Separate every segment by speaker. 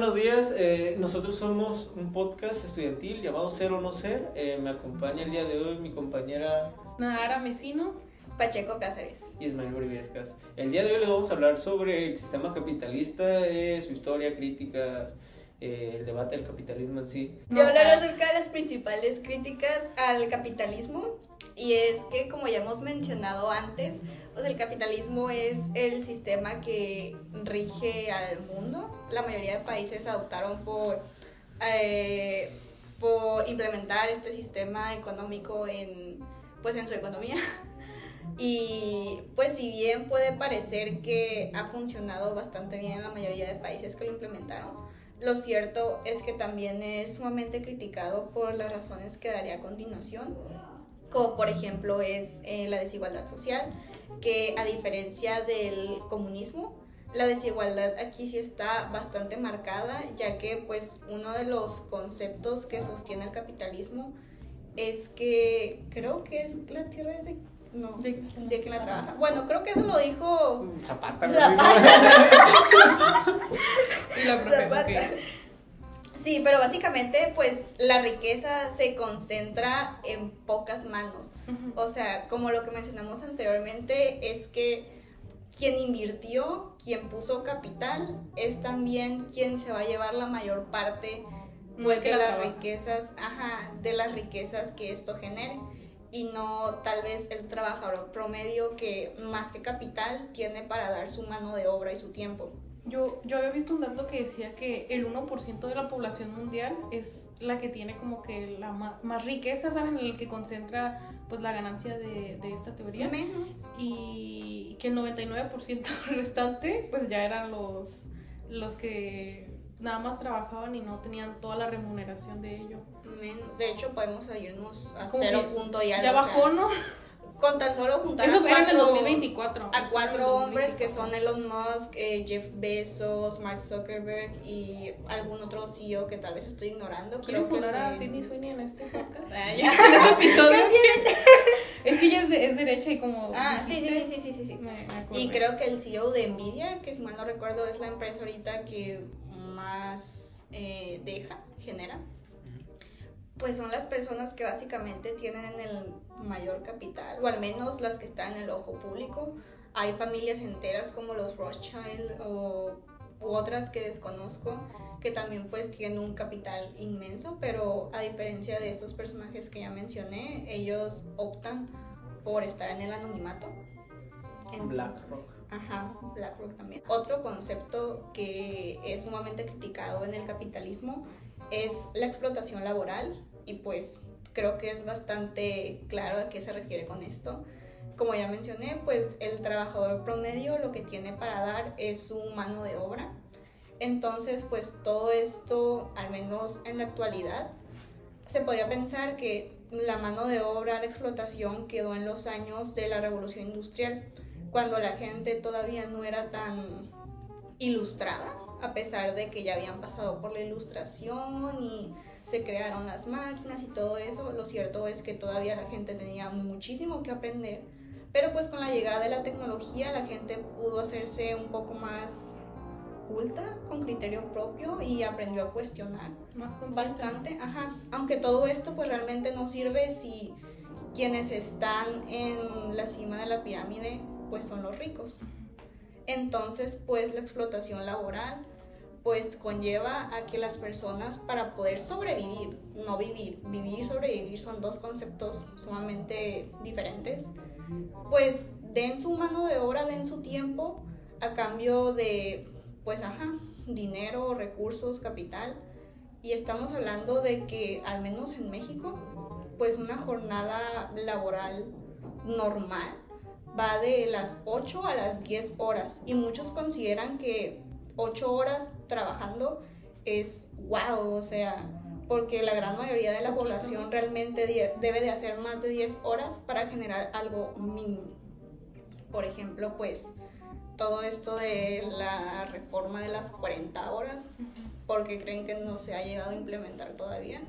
Speaker 1: buenos días. Nosotros somos un podcast estudiantil llamado Ser o No Ser. Me acompaña el día de hoy mi compañera
Speaker 2: Nahara Mesino,
Speaker 3: Pacheco Cáceres,
Speaker 1: Ismael Briviescas. El día de hoy les vamos a hablar sobre el sistema capitalista, su historia, críticas, el debate del capitalismo en sí.
Speaker 3: Voy a hablar acerca de las principales críticas al capitalismo. Y es que, como ya hemos mencionado antes, pues el capitalismo es el sistema que rige al mundo. La mayoría de países adoptaron por implementar este sistema económico en su economía. Y pues si bien puede parecer que ha funcionado bastante bien en la mayoría de países que lo implementaron, lo cierto es que también es sumamente criticado por las razones que daré a continuación, como por ejemplo es la desigualdad social, que a diferencia del comunismo, la desigualdad aquí sí está bastante marcada, ya que pues uno de los conceptos que sostiene el capitalismo es que creo que es la tierra es de quien la trabaja. Bueno, creo que eso lo dijo
Speaker 1: Zapata.
Speaker 2: y la profe.
Speaker 3: Zapata. Sí, pero básicamente pues la riqueza se concentra en pocas manos. O sea, como lo que mencionamos anteriormente, es que quien invirtió, quien puso capital, es también quien se va a llevar la mayor parte pues, de las riquezas que esto genere. Y no tal vez el trabajador promedio que más que capital tiene para dar su mano de obra y su tiempo.
Speaker 2: Yo había visto un dato que decía que el 1% de la población mundial es la que tiene como que la más riqueza, ¿saben? El que concentra pues la ganancia de esta teoría.
Speaker 3: Menos.
Speaker 2: Y que el 99% restante pues ya eran los que nada más trabajaban y no tenían toda la remuneración de ello.
Speaker 3: Menos. De hecho, podemos irnos a
Speaker 2: Como
Speaker 3: 0
Speaker 2: que
Speaker 3: punto y algo.
Speaker 2: Ya bajó, ¿no?
Speaker 3: Con tan solo juntar
Speaker 2: Eso era en el 2024.
Speaker 3: a cuatro hombres que son Elon Musk, Jeff Bezos, Mark Zuckerberg y algún otro CEO que tal vez estoy ignorando.
Speaker 2: ¿Quieren
Speaker 3: Creo que
Speaker 2: fundar a Sydney Sweeney en este podcast?
Speaker 3: ya.
Speaker 2: En este episodio. Es que ella es derecha y como...
Speaker 3: Sí.
Speaker 2: Me acordé.
Speaker 3: Y creo que el CEO de Nvidia, que si mal no recuerdo es la empresa ahorita que más genera, pues son las personas que básicamente tienen el mayor capital, o al menos las que están en el ojo público. Hay familias enteras como los Rothschild u otras que desconozco, que también pues tienen un capital inmenso, pero a diferencia de estos personajes que ya mencioné, ellos optan por estar en el anonimato. Entonces, BlackRock también. Otro concepto que es sumamente criticado en el capitalismo es la explotación laboral, y pues creo que es bastante claro a qué se refiere con esto. Como ya mencioné, pues el trabajador promedio lo que tiene para dar es su mano de obra. Entonces, pues todo esto, al menos en la actualidad, se podría pensar que la mano de obra, la explotación quedó en los años de la Revolución Industrial, cuando la gente todavía no era tan ilustrada, a pesar de que ya habían pasado por la ilustración y se crearon las máquinas y todo eso. Lo cierto es que todavía la gente tenía muchísimo que aprender, pero pues con la llegada de la tecnología la gente pudo hacerse un poco más culta, con criterio propio, y aprendió a cuestionar
Speaker 2: Más consciente.
Speaker 3: bastante, aunque todo esto pues realmente no sirve si quienes están en la cima de la pirámide pues son los ricos. Entonces pues la explotación laboral pues conlleva a que las personas, para poder sobrevivir, no vivir y sobrevivir son dos conceptos sumamente diferentes, pues den su mano de obra, den su tiempo a cambio de dinero, recursos, capital. Y estamos hablando de que al menos en México pues una jornada laboral normal va de las 8 a las 10 horas, y muchos consideran que 8 horas trabajando es wow, o sea, porque la gran mayoría de la población realmente debe de hacer más de 10 horas para generar algo mínimo. Por ejemplo, pues todo esto de la reforma de las 40 horas, porque creen que no se ha llegado a implementar todavía,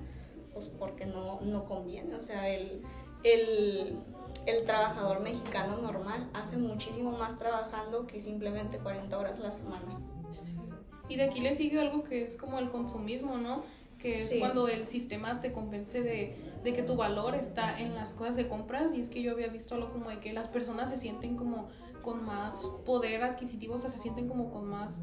Speaker 3: pues porque no conviene. O sea, el trabajador mexicano normal hace muchísimo más trabajando que simplemente 40 horas a la semana.
Speaker 2: Y de aquí le sigue algo que es como el consumismo, ¿no? Que es cuando el sistema te convence de que tu valor está en las cosas que compras. Y es que yo había visto algo como de que las personas se sienten como con más poder adquisitivo, o sea, se sienten como con más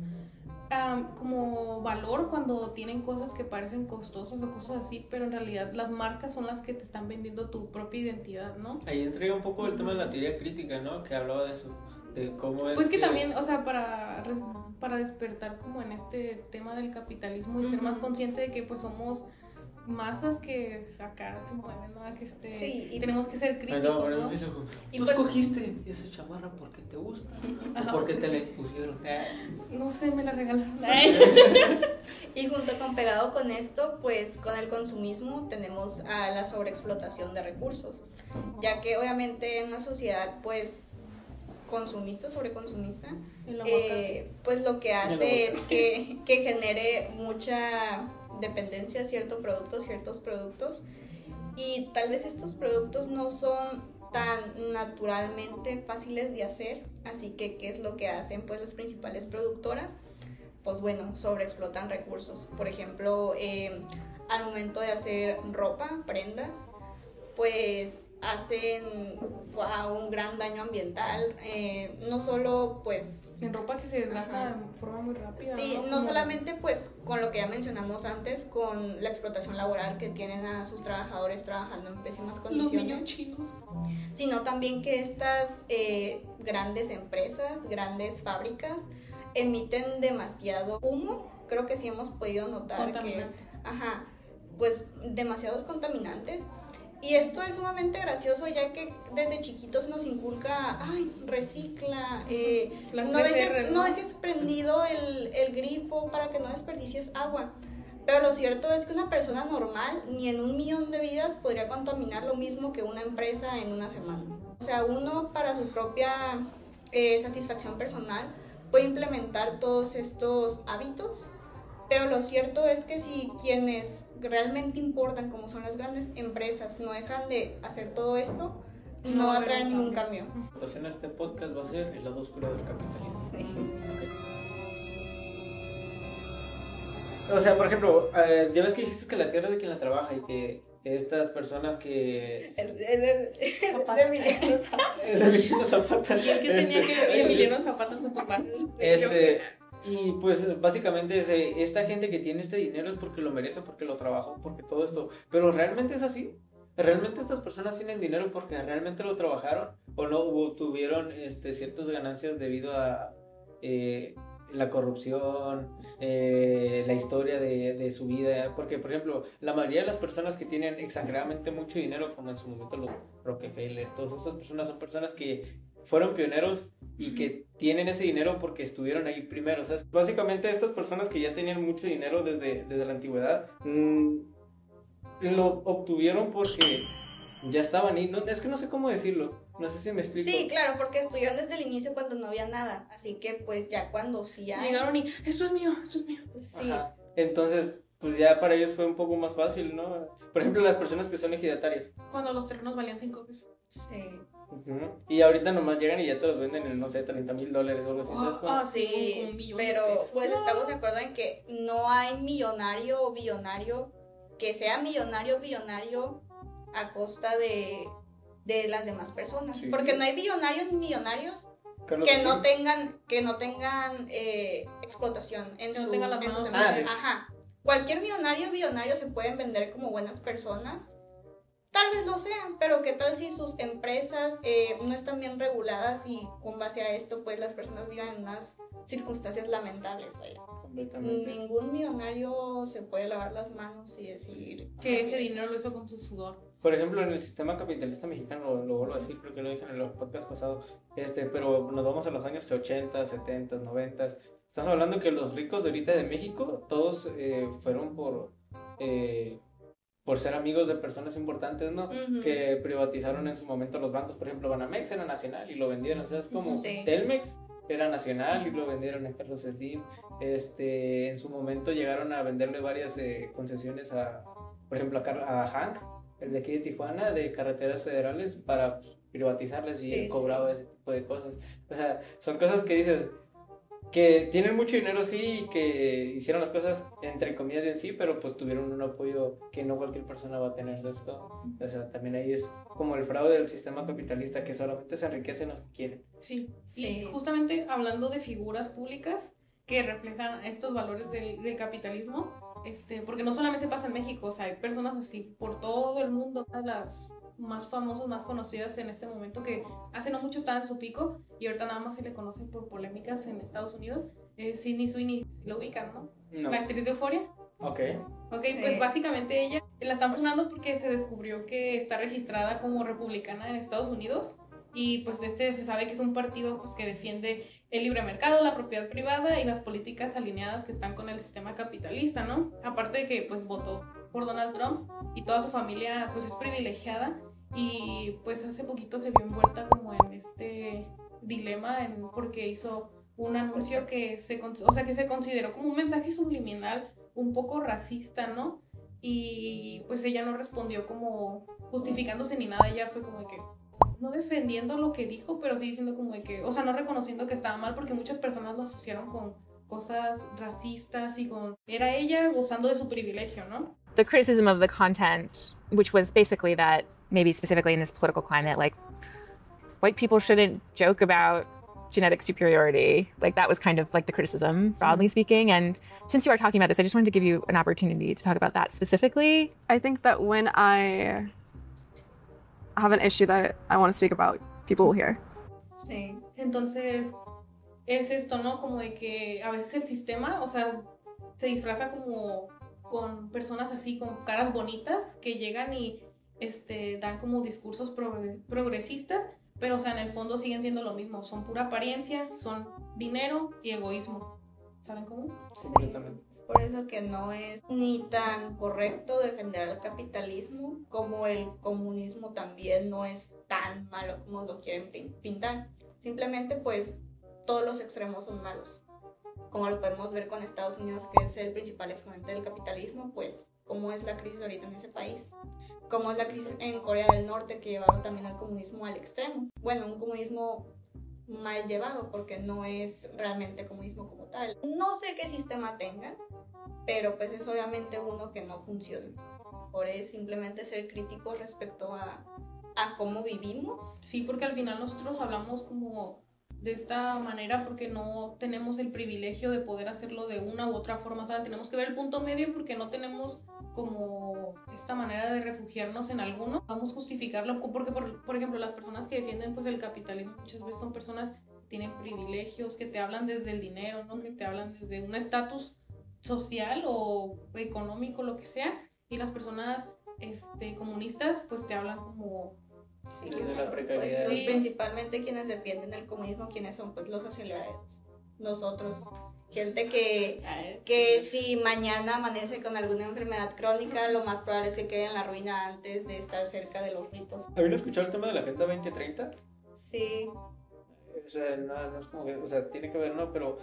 Speaker 2: como valor cuando tienen cosas que parecen costosas o cosas así, pero en realidad las marcas son las que te están vendiendo tu propia identidad, ¿no?
Speaker 1: Ahí entra un poco el tema de la teoría crítica, ¿no? Que hablaba de eso, de cómo es
Speaker 2: pues que también, o sea, para despertar como en este tema del capitalismo y ser más consciente de que pues somos masas que acá se mueven, ¿no? Que y tenemos que ser críticos, ¿no?
Speaker 1: ¿Tú escogiste esa chamarra porque te gusta o porque te la impusieron?
Speaker 2: No sé, me la regalaron.
Speaker 3: Y junto con pegado con esto, pues con el consumismo tenemos a la sobreexplotación de recursos, ya que obviamente en una sociedad pues consumista, sobreconsumista, pues lo que hace es que genere mucha dependencia a ciertos productos, y tal vez estos productos no son tan naturalmente fáciles de hacer, así que ¿qué es lo que hacen pues las principales productoras? Pues bueno, sobreexplotan recursos. Por ejemplo, al momento de hacer ropa, prendas, pues hacen un gran daño ambiental, no solo pues
Speaker 2: en ropa que se desgasta de forma muy rápida.
Speaker 3: Sí, no solamente pues con lo que ya mencionamos antes, con la explotación laboral que tienen a sus trabajadores trabajando en pésimas condiciones,
Speaker 2: los niños chinos,
Speaker 3: sino también que estas grandes empresas, grandes fábricas emiten demasiado humo. Creo que sí hemos podido notar que pues demasiados contaminantes. Y esto es sumamente gracioso, ya que desde chiquitos nos inculca, recicla, no dejes prendido el grifo para que no desperdicies agua. Pero lo cierto es que una persona normal ni en 1,000,000 de vidas podría contaminar lo mismo que una empresa en una semana. O sea, uno para su propia satisfacción personal puede implementar todos estos hábitos, pero lo cierto es que si quienes realmente importan, como son las grandes empresas, no dejan de hacer todo esto, no va a traer ningún cambio.
Speaker 1: Este podcast va a ser el lado oscuro del capitalismo.
Speaker 3: Sí.
Speaker 1: O sea, por ejemplo, ya ves que dijiste que la tierra es de quien la trabaja y que estas personas que...
Speaker 2: de
Speaker 1: Emiliano Zapata.
Speaker 2: Y el que tenía que Emiliano Zapata su papá.
Speaker 1: Y pues básicamente esta gente que tiene este dinero es porque lo merece, porque lo trabajó, porque todo esto. Pero ¿realmente es así? ¿Realmente estas personas tienen dinero porque realmente lo trabajaron? ¿O no tuvieron ciertas ganancias debido a la corrupción, la historia de su vida? Porque, por ejemplo, la mayoría de las personas que tienen exageradamente mucho dinero, como en su momento los Rockefeller, todas estas personas son personas que fueron pioneros y que tienen ese dinero porque estuvieron ahí primero. O sea, básicamente estas personas que ya tenían mucho dinero desde la antigüedad, lo obtuvieron porque ya estaban ahí. No, es que no sé cómo decirlo, no sé si me explico.
Speaker 3: Sí, claro, porque estuvieron desde el inicio cuando no había nada, así que pues ya cuando sí hay...
Speaker 2: Llegaron y esto es mío.
Speaker 3: Sí.
Speaker 1: Ajá. Entonces, pues ya para ellos fue un poco más fácil, ¿no? Por ejemplo, las personas que son ejidatarias.
Speaker 2: Cuando los terrenos valían 5 pesos.
Speaker 3: Sí.
Speaker 1: Y ahorita nomás llegan y ya te los venden en, no sé, $30,000 o algo así.
Speaker 3: Sí, pero pues estamos de acuerdo en que no hay millonario o billonario que sea millonario a costa de las demás personas. Sí. Porque no hay billonarios ni millonarios que no tengan explotación en sus empresas. Ajá. Cualquier billonario se pueden vender como buenas personas. Tal vez lo sean, pero ¿qué tal si sus empresas no están bien reguladas y con base a esto pues las personas viven en unas circunstancias lamentables? Vaya.
Speaker 1: Completamente.
Speaker 3: Ningún millonario se puede lavar las manos y decir
Speaker 2: que ese dinero lo hizo con su sudor.
Speaker 1: Por ejemplo, en el sistema capitalista mexicano, lo vuelvo a decir porque lo dije en los podcasts pasados, pero nos vamos a los años 80, 70, 90. Estamos hablando que los ricos de ahorita de México, todos fueron por ser amigos de personas importantes, ¿no? Uh-huh. Que privatizaron en su momento los bancos. Por ejemplo, Banamex era nacional y lo vendieron. O sea, es como Telmex era nacional y lo vendieron a Carlos Slim. En su momento llegaron a venderle varias concesiones por ejemplo, a Hank, el de aquí de Tijuana, de carreteras federales, para privatizarles y él cobraba ese tipo de cosas. O sea, son cosas que dices, que tienen mucho dinero, sí, y que hicieron las cosas entre comillas en sí, pero pues tuvieron un apoyo que no cualquier persona va a tener de esto. O sea, también ahí es como el fraude del sistema capitalista, que solamente se enriquecen los que quieren.
Speaker 2: Sí,
Speaker 3: Sí.
Speaker 2: y justamente hablando de figuras públicas que reflejan estos valores del capitalismo, porque no solamente pasa en México, o sea, hay personas así por todo el mundo. Una de las más famosas, más conocidas en este momento, que hace no mucho estaba en su pico y ahorita nada más se le conoce por polémicas en Estados Unidos, es Sydney Sweeney. Lo ubican, ¿no?
Speaker 1: No.
Speaker 2: La actriz de Euphoria.
Speaker 1: Ok.
Speaker 2: Sí. Pues básicamente ella la están fundando porque se descubrió que está registrada como republicana en Estados Unidos, y pues se sabe que es un partido pues que defiende el libre mercado, la propiedad privada y las políticas alineadas que están con el sistema capitalista, ¿no? Aparte de que pues votó por Donald Trump y toda su familia pues es privilegiada, y pues hace poquito se vio envuelta como en este dilema porque hizo un anuncio que se consideró como un mensaje subliminal un poco racista, ¿no? Y pues ella no respondió como justificándose ni nada, ella fue como de que no defendiendo lo que dijo, pero sí diciendo como de que, o sea, no reconociendo que estaba mal, porque muchas personas lo asociaron con cosas racistas y era ella gozando de su privilegio, ¿no?
Speaker 4: The criticism of the content, which was basically that maybe specifically in this political climate, like white people shouldn't joke about genetic superiority. Like that was kind of like the criticism, broadly speaking. And since you are talking about this, I just wanted to give you an opportunity to talk about that specifically.
Speaker 5: I think that when I have an issue that I want to speak about, people will hear.
Speaker 2: Sí, entonces es esto, ¿no? Como de que a veces el sistema, o sea, se disfraza como con personas así, con caras bonitas, que llegan y dan como discursos progresistas, pero, o sea, en el fondo siguen siendo lo mismo. Son pura apariencia, son dinero y egoísmo. ¿Saben cómo?
Speaker 3: Sí, es por eso que no es ni tan correcto defender al capitalismo, como el comunismo también no es tan malo como lo quieren pintar. Simplemente, pues, todos los extremos son malos. Como lo podemos ver con Estados Unidos, que es el principal exponente del capitalismo, pues cómo es la crisis ahorita en ese país, cómo es la crisis en Corea del Norte, que llevaron también al comunismo al extremo. Bueno, un comunismo mal llevado, porque no es realmente comunismo como tal. No sé qué sistema tengan, pero pues es obviamente uno que no funciona. Por eso simplemente ser críticos respecto a cómo vivimos.
Speaker 2: Sí, porque al final nosotros hablamos como de esta manera porque no tenemos el privilegio de poder hacerlo de una u otra forma. O sea, tenemos que ver el punto medio porque no tenemos como esta manera de refugiarnos en alguno. Vamos a justificarlo porque, por ejemplo, las personas que defienden pues el capitalismo muchas veces son personas que tienen privilegios, que te hablan desde el dinero, ¿no? Que te hablan desde un estatus social o económico, lo que sea, y las personas comunistas pues te hablan como
Speaker 3: sí,
Speaker 1: de la
Speaker 3: pues,
Speaker 1: precariedad.
Speaker 3: sí. Principalmente quienes defienden del comunismo, quienes son pues los acelerados, nosotros, gente que si mañana amanece con alguna enfermedad crónica, lo más probable es que quede en la ruina antes de estar cerca de los ricos.
Speaker 1: ¿Habían escuchado el tema de la Agenda 2030?
Speaker 3: Sí.
Speaker 1: O sea, no es como que, o sea, tiene que ver, ¿no? Pero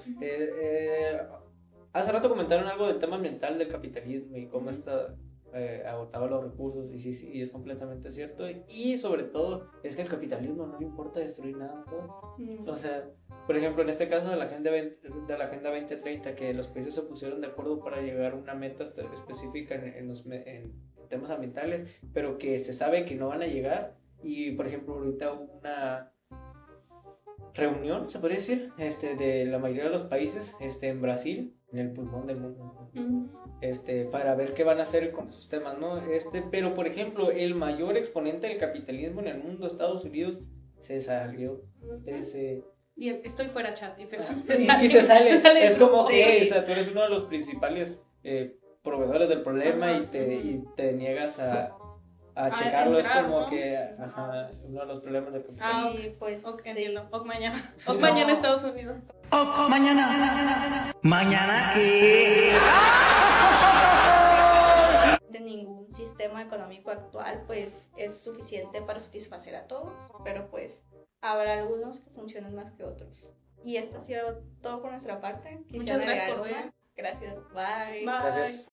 Speaker 1: hace rato comentaron algo del tema ambiental del capitalismo y cómo agotaba los recursos, y sí, es completamente cierto. Y sobre todo, es que al capitalismo no le importa destruir nada, ¿no? O sea, por ejemplo, en este caso de la Agenda 2030, que los países se pusieron de acuerdo para llegar a una meta específica en temas ambientales, pero que se sabe que no van a llegar. Y, por ejemplo, ahorita hubo una reunión, se podría decir, de la mayoría de los países en Brasil, en el pulmón del mundo, para ver qué van a hacer con esos temas, ¿no? Pero, por ejemplo, el mayor exponente del capitalismo en el mundo, Estados Unidos, se salió de ese...
Speaker 2: Y estoy fuera, chat. Y
Speaker 1: se sale. Es como que, o sea, tú eres uno de los principales proveedores del problema. Ajá. y te niegas a checarlo. Entrar, es como, ¿no? Que es uno de los problemas del capitalismo.
Speaker 3: Sí, pues
Speaker 2: sí. O mañana. O mañana Estados Unidos.
Speaker 6: O mañana. Mañana que...
Speaker 3: De ningún sistema económico actual pues es suficiente para satisfacer a todos, pero pues habrá algunos que funcionan más que otros. Y esto ha sido todo por nuestra parte.
Speaker 2: Muchas gracias por ver.
Speaker 3: Gracias. Bye.
Speaker 1: Gracias.